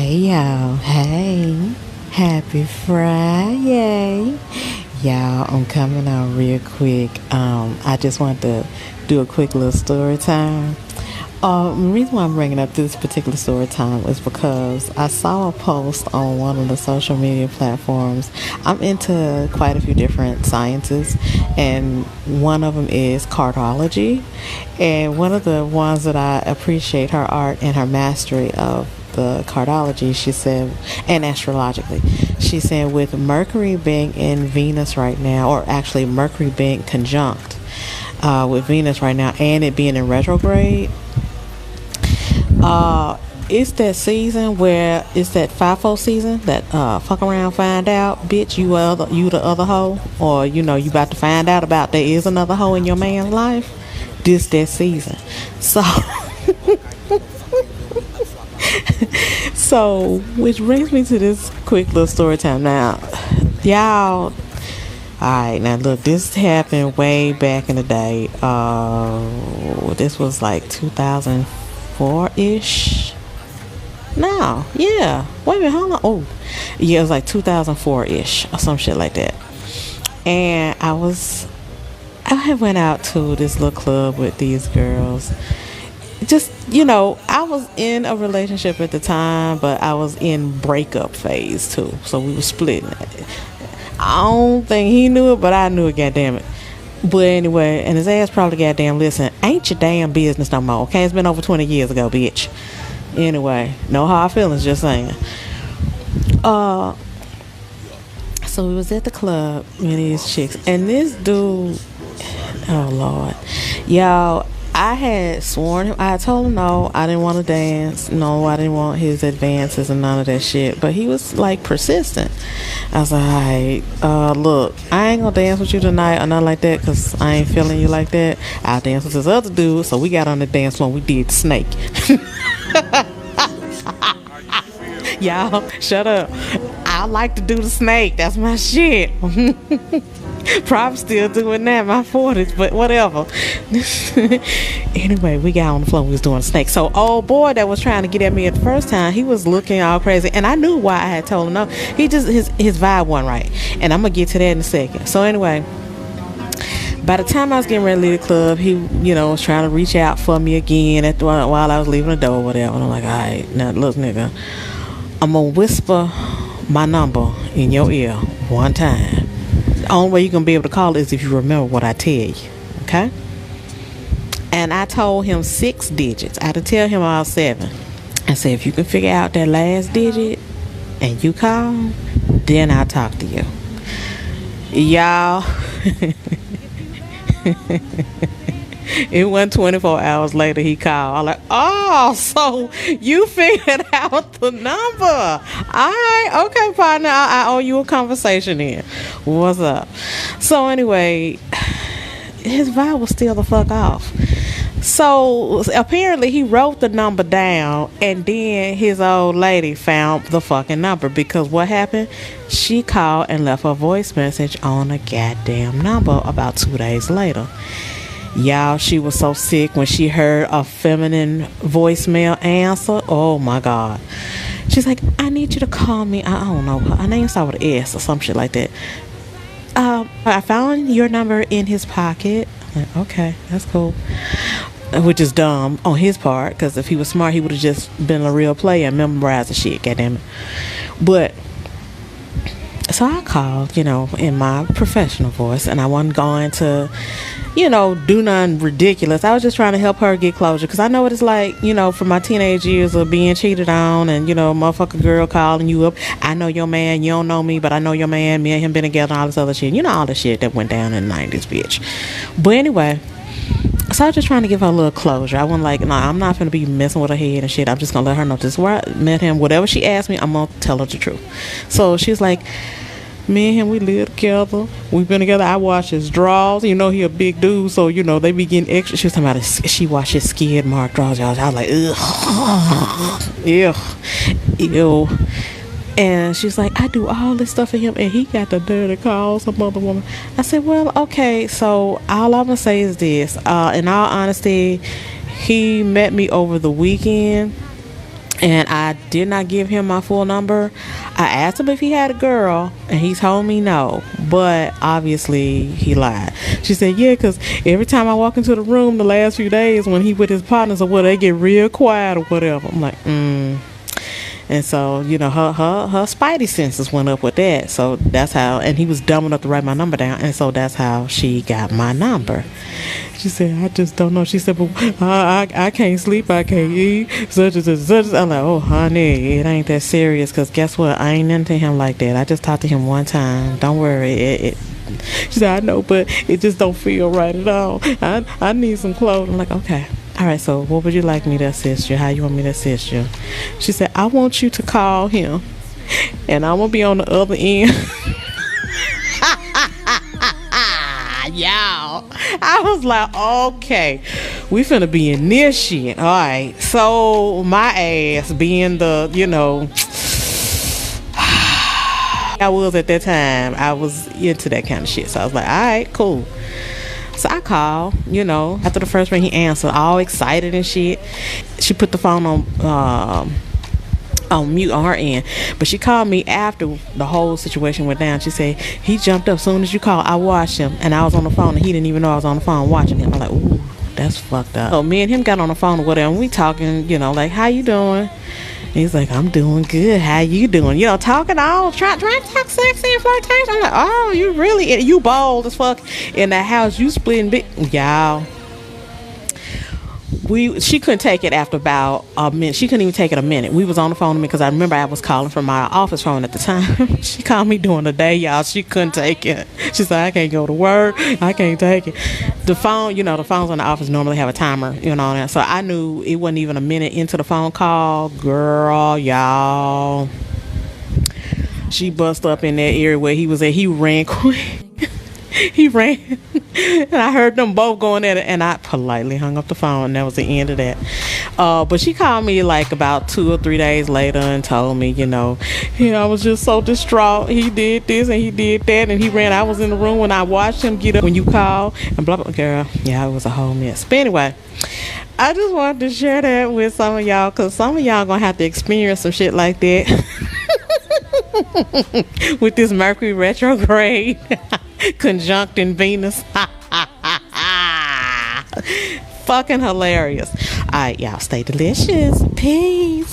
Hey y'all, hey, happy Friday. Y'all, I'm coming out real quick. I just want to do a quick little story time. The reason why I'm bringing up this particular story time is because I saw a post on one of the social media platforms. I'm into quite a few different sciences, and one of them is cardiology. And one of the ones that I appreciate her art and her mastery of the cardiology, she said, and astrologically, she said, with Mercury being in Venus right now, or actually Mercury being conjunct with Venus right now, and it being in retrograde, it's that season where it's that FIFO season, that fuck around, find out, bitch, you the other hoe, or you about to find out about there is another hoe in your man's life. This that season, so. So, which brings me to this quick little story time. Now, y'all, alright, now look, this happened way back in the day. This was like 2004-ish. No, yeah. Wait a minute, how long? Oh, yeah, it was like 2004-ish or some shit like that. And I had went out to this little club with these girls. Just, I was in a relationship at the time, but I was in breakup phase too. So we were splitting. I don't think he knew it, but I knew it, goddamn it. But anyway, and his ass probably goddamn listen, ain't your damn business no more, okay? It's been over 20 years ago, bitch. Anyway, no hard feelings, just saying. So we was at the club with these chicks, and this dude, oh Lord, y'all, I had sworn him. I told him no, I didn't want to dance. No, I didn't want his advances and none of that shit. But he was like persistent. I was like, alright, look, I ain't gonna dance with you tonight or nothing like that, cause I ain't feeling you like that. I'll dance with this other dude. So we got on the dance floor and we did snake. Y'all, shut up. I like to do the snake. That's my shit. Probably still doing that in my 40s, but whatever. Anyway, we got on the floor. We was doing a snake. So old boy that was trying to get at me at the first time, he was looking all crazy, and I knew why I had told him no. He just his vibe wasn't right, and I'm gonna get to that in a second. So anyway, by the time I was getting ready to leave the club, he was trying to reach out for me again while I was leaving the door or whatever. And I'm like, all right, now look, nigga, I'm gonna whisper my number in your ear one time. The only way you're gonna be able to call is if you remember what I tell you, okay? And I told him 6 digits. I had to tell him all 7. I said, if you can figure out that last digit and you call, then I'll talk to you. Y'all, it wasn't 24 hours later he called. I'm like, oh, so you figured out the number. Alright, okay, partner, I owe you a conversation then. What's up? So anyway, his vibe was still the fuck off. So apparently he wrote the number down, and then his old lady found the fucking number, because what happened? She called and left a voice message on a goddamn number about 2 days later. Y'all, she was so sick when she heard a feminine voicemail answer. Oh my God. She's like, I need you to call me. I don't know, her name started with an S or some shit like that. I found your number in his pocket. I'm like, okay, that's cool. Which is dumb on his part, because if he was smart, he would have just been a real player and memorized the shit, goddamn it. But so I called, in my professional voice, and I wasn't going to, do nothing ridiculous. I was just trying to help her get closure, because I know what it's like, from my teenage years of being cheated on, and, motherfucker girl calling you up. I know your man, you don't know me, but I know your man, me and him been together, and all this other shit. All the shit that went down in the 90s, bitch. But anyway, so I was just trying to give her a little closure. I wasn't like, I'm not going to be messing with her head and shit. I'm just going to let her know this is where I met him. Whatever she asked me, I'm going to tell her the truth. So she's like, me and him, we live together. We've been together. I wash his drawers. He a big dude, so they be getting extra. She was talking about she washed his skid mark drawers. I was like, ugh, ew. And she's like, I do all this stuff for him, and he got the dirty call some other woman. I said, well, okay, so all I'm gonna say is this. In all honesty, he met me over the weekend. And I did not give him my full number. I asked him if he had a girl, and he told me no. But obviously, he lied. She said, yeah, because every time I walk into the room the last few days when he with his partners or whatever, they get real quiet or whatever. I'm like, And so, her spidey senses went up with that. So that's how, and he was dumb enough to write my number down. And so that's how she got my number. She said, I just don't know. She said, but I can't sleep. I can't eat. Such and such. I'm like, oh, honey, it ain't that serious. Because guess what? I ain't into him like that. I just talked to him one time. Don't worry. She said, I know, but it just don't feel right at all. I need some clothes. I'm like, okay. All right, so what would you like me to assist you? How you want me to assist you? She said, I want you to call him, and I'm going to be on the other end. Y'all, I was like, okay, we finna be in this shit. All right, so my ass being the, I was at that time, I was into that kind of shit. So I was like, all right, cool. So I called, after the first ring, he answered, all excited and shit. She put the phone on mute on her end, but she called me after the whole situation went down. She said, he jumped up as soon as you called. I watched him, and I was on the phone, and he didn't even know I was on the phone watching him. I'm like, ooh, that's fucked up. So me and him got on the phone or whatever, and we talking, like, how you doing? He's like, I'm doing good. How you doing? Talking all, trying to talk sexy and flirtation. I'm like, oh, you bold as fuck in the house. You splitting big, y'all. She couldn't take it after about a minute. She couldn't even take it a minute. We was on the phone to me because I remember I was calling from my office phone at the time. She called me during the day, y'all. She couldn't take it. She said, I can't go to work. I can't take it. The phone, the phones in the office normally have a timer, so I knew it wasn't even a minute into the phone call. Girl, y'all. She bust up in that area where he was at. He ran quick. He ran, and I heard them both going at it, and I politely hung up the phone, and that was the end of that. But she called me like about 2 or 3 days later and told me, I was just so distraught. He did this and he did that, and he ran. I was in the room when I watched him get up when you called, and blah, blah, girl. Yeah, it was a whole mess. But anyway, I just wanted to share that with some of y'all, because some of y'all gonna have to experience some shit like that with this Mercury retrograde. Conjunct in Venus. Fucking hilarious. All right, y'all, stay delicious. Peace.